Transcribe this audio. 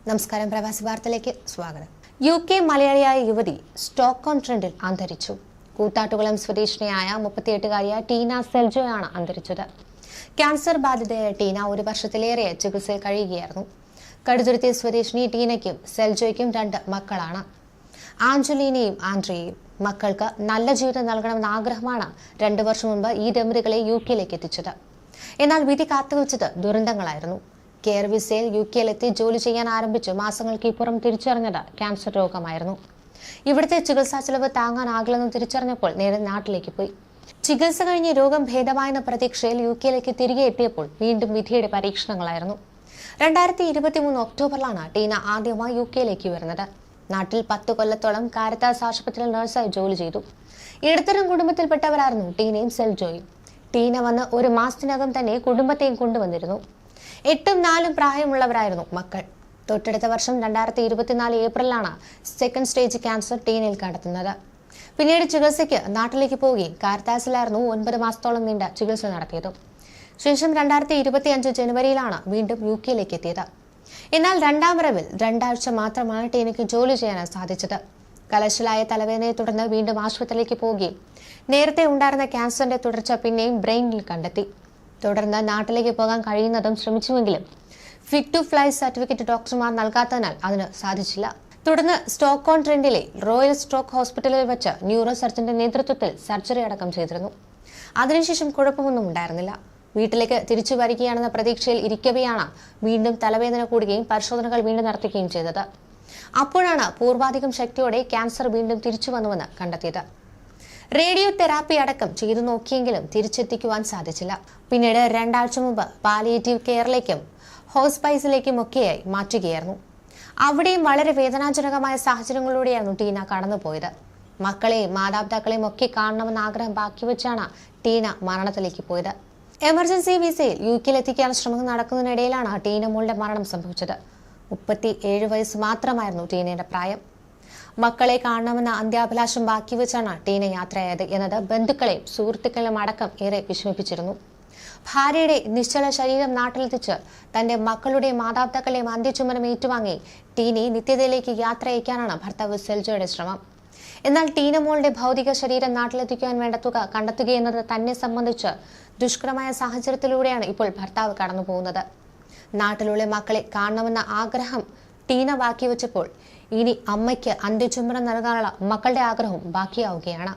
നമസ്കാരം, പ്രവാസി വാർത്തയിലേക്ക് സ്വാഗതം. UK മലയാളിയായ യുവതി സ്റ്റോക്ക്ഹോം ട്രെൻഡിൽ അന്തരിച്ചു. കൂത്താട്ടുകുളം സ്വദേശിനിയായ 38-കാരിയായ ടീന സെൽജോയാണ് അന്തരിച്ചത്. ക്യാൻസർ ബാധിതയായ ടീന 1 വർഷത്തിലേറെ ചികിത്സയിൽ കഴിയുകയായിരുന്നു. കടുതുരുത്തി സ്വദേശിനി ടീനയ്ക്കും സെൽജോയ്ക്കും 2 മക്കളാണ്, ആഞ്ചലീനയും ആൻഡ്രിയയും. മക്കൾക്ക് നല്ല ജീവിതം നൽകണമെന്ന ആഗ്രഹമാണ് 2 വർഷം മുൻപ് ഈ ദമ്പതികളെ UK-യിലേക്ക് എത്തിച്ചത്. എന്നാൽ വിധി കാത്തുവച്ചത് ദുരന്തങ്ങളായിരുന്നു. കെയർ വിസയിൽ UK-യിലെത്തി ജോലി ചെയ്യാൻ ആരംഭിച്ച് മാസങ്ങൾക്ക് ഇപ്പുറം തിരിച്ചറിഞ്ഞത് ക്യാൻസർ രോഗമായിരുന്നു. ഇവിടുത്തെ ചികിത്സാ ചെലവ് താങ്ങാനാകില്ലെന്ന് തിരിച്ചറിഞ്ഞപ്പോൾ നേരെ നാട്ടിലേക്ക് പോയി. ചികിത്സ കഴിഞ്ഞ് രോഗം ഭേദമായെന്ന പ്രതീക്ഷയിൽ UK-യിലേക്ക് തിരികെ എത്തിയപ്പോൾ വീണ്ടും വിധിയുടെ പരീക്ഷണങ്ങളായിരുന്നു. 2023 ഒക്ടോബറിലാണ് ടീന ആദ്യമായി UK-യിലേക്ക് വരുന്നത്. നാട്ടിൽ 10 കൊല്ലത്തോളം കാരിത്താസ് ആശുപത്രിയിൽ നഴ്സായി ജോലി ചെയ്തു. ഇടത്തരം കുടുംബത്തിൽപ്പെട്ടവരായിരുന്നു ടീനയും സെൽജോയും. ടീന വന്ന് 1 മാസത്തിനകം തന്നെ കുടുംബത്തെയും കൊണ്ടുവന്നിരുന്നു. 8ഉം 4ഉം പ്രായമുള്ളവരായിരുന്നു മക്കൾ. തൊട്ടടുത്ത വർഷം 2024 ഏപ്രിലാണ് സെക്കൻഡ് സ്റ്റേജ് ക്യാൻസർ ടീനയിൽ കണ്ടെത്തുന്നത്. പിന്നീട് ചികിത്സയ്ക്ക് നാട്ടിലേക്ക് പോവുകയും കാരിത്താസിലായിരുന്നു 9 മാസത്തോളം നീണ്ട ചികിത്സ നടത്തിയത്. ശേഷം 2025 ജനുവരിയിലാണ് വീണ്ടും UK-യിലേക്ക് എത്തിയത്. എന്നാൽ 2ാം വരവിൽ 2 ആഴ്ച മാത്രമാണ് ടീനയ്ക്ക് ജോലി ചെയ്യാൻ സാധിച്ചത്. കലശലായ തലവേദനയെ തുടർന്ന് വീണ്ടും ആശുപത്രിയിലേക്ക് പോവുകയും നേരത്തെ ഉണ്ടായിരുന്ന ക്യാൻസറിന്റെ തുടർച്ച പിന്നെയും ബ്രെയിനിൽ കണ്ടെത്തി. തുടർന്ന് നാട്ടിലേക്ക് പോകാൻ കഴിയുന്നതും ശ്രമിച്ചുവെങ്കിലും ഫിറ്റ് ടു ഫ്ലൈ സർട്ടിഫിക്കറ്റ് ഡോക്ടർമാർ നൽകാത്തതിനാൽ അതിന് സാധിച്ചില്ല. തുടർന്ന് സ്റ്റോക്ക്ഹോം ട്രെൻഡിലെ റോയൽ സ്ട്രോക്ക് ഹോസ്പിറ്റലിൽ വെച്ച് ന്യൂറോ സർജന്റെ നേതൃത്വത്തിൽ സർജറി അടക്കം ചെയ്തിരുന്നു. അതിനുശേഷം കുഴപ്പമൊന്നും ഉണ്ടായിരുന്നില്ല. വീട്ടിലേക്ക് തിരിച്ചു വരികയാണെന്ന പ്രതീക്ഷയിൽ ഇരിക്കവെയാണ് വീണ്ടും തലവേദന കൂടുകയും പരിശോധനകൾ വീണ്ടും നടത്തുകയും ചെയ്തത്. അപ്പോഴാണ് പൂർവാധികം ശക്തിയോടെ ക്യാൻസർ വീണ്ടും തിരിച്ചു വന്നുവെന്ന് കണ്ടെത്തിയത്. റേഡിയോ തെറാപ്പി അടക്കം ചെയ്തു നോക്കിയെങ്കിലും തിരിച്ചെത്തിക്കുവാൻ സാധിച്ചില്ല. പിന്നീട് 2 ആഴ്ച മുമ്പ് പാലിയേറ്റീവ് കെയറിലേക്കും ഹോസ്പൈസിലേക്കും ഒക്കെയായി മാറ്റുകയായിരുന്നു. അവിടെയും വളരെ വേദനാജനകമായ സാഹചര്യങ്ങളിലൂടെയായിരുന്നു ടീന കടന്നുപോയത്. മക്കളെയും മാതാപിതാക്കളെയും ഒക്കെ കാണണമെന്ന ആഗ്രഹം ബാക്കിവെച്ചാണ് ടീന മരണത്തിലേക്ക് പോയത്. എമർജൻസി വിസയിൽ UK-യിലെത്തിക്കാൻ ശ്രമം നടക്കുന്നതിനിടയിലാണ് ടീന മോളുടെ മരണം സംഭവിച്ചത്. 37 വയസ്സ് മാത്രമായിരുന്നു ടീനയുടെ പ്രായം. മക്കളെ കാണണമെന്ന അന്ത്യാഭിലാഷം ബാക്കിവെച്ചാണ് ടീന യാത്രയായത് എന്നത് ബന്ധുക്കളെയും സുഹൃത്തുക്കളെയും അടക്കം ഏറെ വിഷമിപ്പിച്ചിരുന്നു. ഭാര്യയുടെ നിശ്ചല ശരീരം നാട്ടിലെത്തിച്ച് തന്റെ മക്കളുടെയും മാതാപിതാക്കളുടെയും അന്ത്യചുമരം ഏറ്റുവാങ്ങി ടീനയെ നിത്യതയിലേക്ക് യാത്ര അയക്കാനാണ് ഭർത്താവ് സെൽജോയുടെ ശ്രമം. എന്നാൽ ടീന മോളുടെ ഭൗതിക ശരീരം നാട്ടിലെത്തിക്കുവാൻ വേണ്ട തുക കണ്ടെത്തുകയെന്നത് തന്നെ സംബന്ധിച്ച് ദുഷ്കരമായ സാഹചര്യത്തിലൂടെയാണ് ഇപ്പോൾ ഭർത്താവ് കടന്നുപോകുന്നത്. നാട്ടിലുള്ള മക്കളെ കാണണമെന്ന ആഗ്രഹം ടീന ബാക്കിവെച്ചപ്പോൾ ഇനി അമ്മയ്ക്ക് അന്ത്യചുംബനം നൽകാനുള്ള മക്കളുടെ ആഗ്രഹവും ബാക്കിയാവുകയാണ്.